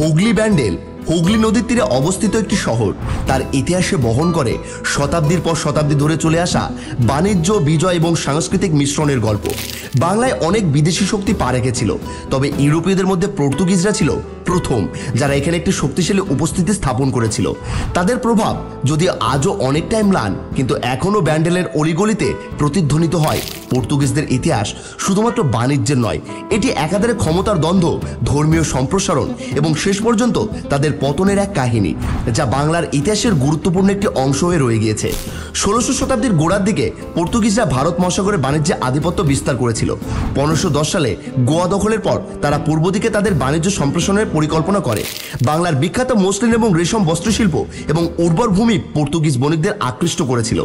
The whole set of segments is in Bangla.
হুগলি ব্যান্ডেল হুগলি নদীর তীরে অবস্থিত একটি শহর। তার ইতিহাসে বহন করে শতাব্দীর পর শতাব্দী ধরে চলে আসা বাণিজ্য, বিজয় এবং সাংস্কৃতিক মিশ্রণের গল্প। বাংলায় অনেক বিদেশি শক্তি পা রেখেছিল, তবে ইউরোপীয়দের মধ্যে পর্তুগিজরা ছিল প্রথম যারা এখানে একটি শক্তিশালী উপস্থিতি স্থাপন করেছিল। তাদের প্রভাব যদি আজও অনেকটাই ম্লান, কিন্তু এখনও ব্যান্ডেলের অলিগলিতে প্রতিধ্বনিত হয়। পর্তুগিজদের ইতিহাস শুধুমাত্র বাণিজ্যের নয়, এটি একাধারে ক্ষমতার দ্বন্দ্ব, ধর্মীয় সম্প্রসারণ এবং শেষ পর্যন্ত তাদের পতনের এক কাহিনী, যা বাংলার ইতিহাসের গুরুত্বপূর্ণ একটি অংশ হয়ে রয়ে গিয়েছে। 1600 শতাব্দীর গোড়ার দিকে পর্তুগিজরা ভারত মহাসাগরে বাণিজ্যে আধিপত্য বিস্তার করেছিল। 1510 সালে গোয়া দখলের পর তারা পূর্ব দিকে তাদের বাণিজ্য সম্প্রসারণের পরিকল্পনা করে। বাংলার বিখ্যাত মসলিন এবং রেশম বস্ত্রশিল্প এবং উর্বর ভূমি পর্তুগিজ বণিকদের আকৃষ্ট করেছিল।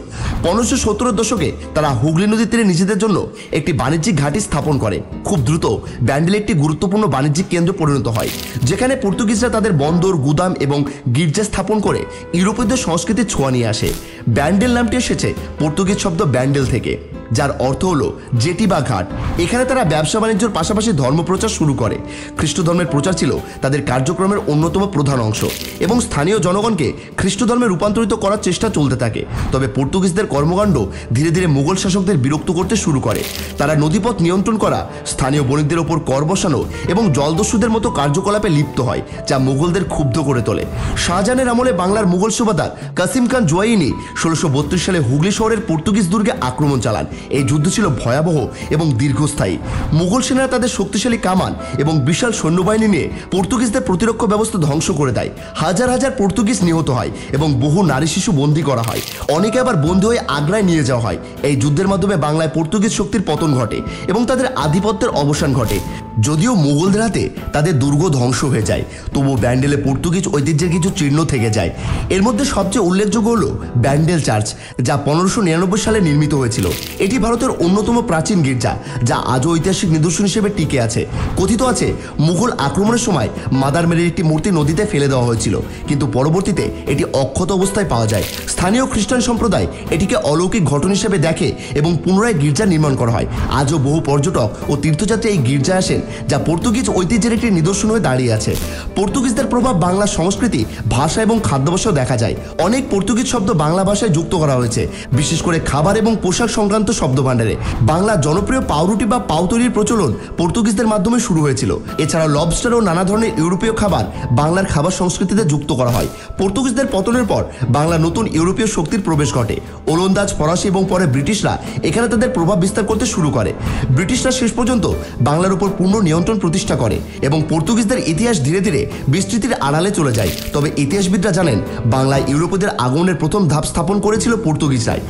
1570 দশকে তারা হুগলি নদীর তীরে নিজেদের জন্য একটি বাণিজ্যিক ঘাঁটি স্থাপন করে। খুব দ্রুত ব্যান্ডেল একটি গুরুত্বপূর্ণ বাণিজ্যিক কেন্দ্রে পরিণত হয়, যেখানে পর্তুগিজরা তাদের বন্দর, গুদাম এবং গির্জা স্থাপন করে ইউরোপীয়দের সংস্কৃতির ছোঁয়া নিয়ে আসে। ব্যান্ডেল নামটি এসেছে পর্তুগিজ শব্দ ব্যান্ডেল থেকে, যার অর্থ হলো জেটি বা ঘাট। এখানে তারা ব্যবসা বাণিজ্যের পাশাপাশি ধর্মপ্রচার শুরু করে। খ্রিস্ট ধর্মের প্রচার ছিল তাদের কার্যক্রমের অন্যতম প্রধান অংশ এবং স্থানীয় জনগণকে খ্রিস্ট ধর্মে রূপান্তরিত করার চেষ্টা চলতে থাকে। তবে পর্তুগিজদের কর্মকাণ্ড ধীরে ধীরে মুঘল শাসকদের বিরক্ত করতে শুরু করে। তারা নদীপথ নিয়ন্ত্রণ করা, স্থানীয় বণিকদের ওপর কর বসানো এবং জলদস্যুদের মতো কার্যকলাপে লিপ্ত হয়, যা মুঘলদের ক্ষুব্ধ করে তোলে। শাহজাহানের আমলে বাংলার মুঘল সুবাদার কাসিম খান জোয়াইনি 1632 সালে হুগলি শহরের পর্তুগিজ দুর্গে আক্রমণ চালান। এই যুদ্ধ ছিল ভয়াবহ এবং দীর্ঘস্থায়ী। মুঘল সেনারা তাদের শক্তিশালী কামান এবং বিশাল সৈন্যবাহিনী নিয়ে পর্তুগিজদের প্রতিরক্ষা ব্যবস্থা ধ্বংস করে দেয়। হাজার হাজার পর্তুগিজ নিহত হয় এবং বহু নারী শিশু বন্দী করা হয়। অনেকে আবার বন্দী হয়ে আগ্রায় নিয়ে যাওয়া হয়। এই যুদ্ধের মাধ্যমে বাংলায় পর্তুগিজ শক্তির পতন ঘটে এবং তাদের আধিপত্যের অবসান ঘটে। যদিও মুঘলদের হাতে তাদের দুর্গ ধ্বংস হয়ে যায়, তবুও ব্যান্ডেলে পর্তুগিজ ঐতিহ্যের কিছু চিহ্ন থেকে যায়। এর মধ্যে সবচেয়ে উল্লেখযোগ্য হল ব্যান্ডেল চার্চ, যা 1599 সালে নির্মিত হয়েছিল। এটি ভারতের অন্যতম প্রাচীন গির্জা, যা আজও ঐতিহাসিক নিদর্শন হিসেবে টিকে আছে। কথিত আছে মুঘল আক্রমণের সময় মাদার মেরির একটি মূর্তি নদীতে ফেলে দেওয়া হয়েছিল, কিন্তু পরবর্তীতে এটি অক্ষত অবস্থায় পাওয়া যায়। স্থানীয় খ্রিস্টান সম্প্রদায় এটিকে অলৌকিক ঘটনা হিসেবে দেখে এবং পুনরায় গির্জা নির্মাণ করা হয়। আজও বহু পর্যটক ও তীর্থযাত্রী এই গির্জায় আসেন, যা পর্তুগিজ ঐতিহ্যের একটি নিদর্শন হয়ে দাঁড়িয়ে আছে। পর্তুগিজদের প্রভাব বাংলা সংস্কৃতি, ভাষা এবং খাদ্যাভ্যাসেও দেখা যায়। অনেক পর্তুগিজ শব্দ বাংলা ভাষায় যুক্ত করা হয়েছে, বিশেষ করে খাবার এবং পোশাক সংক্রান্ত শব্দ ভাণ্ডারে। বাংলার জনপ্রিয় পাউরুটি বা পাউ তৈরির প্রচলন পর্তুগিজদের মাধ্যমে শুরু হয়েছিল। এছাড়া লবস্টার ও নানা ধরনের ইউরোপীয় খাবার বাংলার খাবার সংস্কৃতিতে যুক্ত করা হয়। পর্তুগিজদের পতনের পর বাংলা নতুন ইউরোপীয় শক্তির প্রবেশ ঘটে। ওলন্দাজ, ফরাসি এবং পরে ব্রিটিশরা এখানে তাদের প্রভাব বিস্তার করতে শুরু করে। ব্রিটিশরা শেষ পর্যন্ত বাংলার উপর পূর্ণ নিয়ন্ত্রণ প্রতিষ্ঠা করে এবং পর্তুগিজদের ইতিহাস ধীরে ধীরে বিস্তৃতির আড়ালে চলে যায়। তবে ইতিহাসবিদরা জানেন বাংলায় ইউরোপীয়দের আগমনের প্রথম ধাপ স্থাপন করেছিল পর্তুগিজরাই।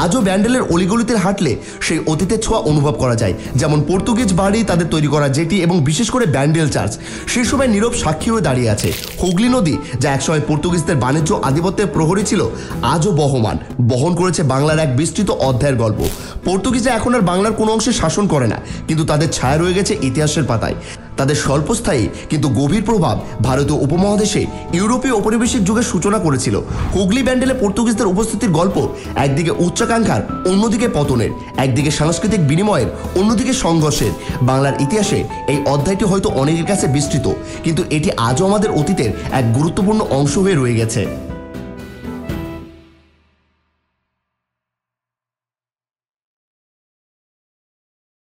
আজও ব্যান্ডেলের অলিগলিতে হাঁটলে সেই অতীতের ছোঁয়া অনুভব করা যায়, যেমন পর্তুগিজ বাড়ি, তাদের তৈরি করা জেটি এবং বিশেষ করে ব্যান্ডেল চার্চ সেই সময় নীরব সাক্ষী হয়ে দাঁড়িয়ে আছে। হুগলি নদী, যা একসময় পর্তুগিজদের বাণিজ্য আধিপত্যের প্রহরী ছিল, আজও বহন করেছে বাংলার এক বিস্তৃত অধ্যায়ের গল্প। পর্তুগিজরা এখন আর বাংলার কোনো অংশে শাসন করে না, কিন্তু তাদের ছায়া রয়ে গেছে ইতিহাসের পাতায়। তাদের স্বল্পস্থায়ী কিন্তু গভীর প্রভাব ভারতীয় উপমহাদেশে ইউরোপীয় ঔপনিবেশিক যুগের সূচনা করেছিল। হুগলি ব্যান্ডেলে পর্তুগিজদের উপস্থিতির গল্প একদিকে উচ্চাকাঙ্ক্ষার, অন্যদিকে পতনের, একদিকে সাংস্কৃতিক বিনিময়ের, অন্যদিকে সংঘর্ষের। বাংলার ইতিহাসে এই অধ্যায়টি হয়তো অনেকের কাছে বিস্তৃত, কিন্তু এটি আজও আমাদের অতীতের এক গুরুত্বপূর্ণ অংশ হয়ে রয়ে গেছে।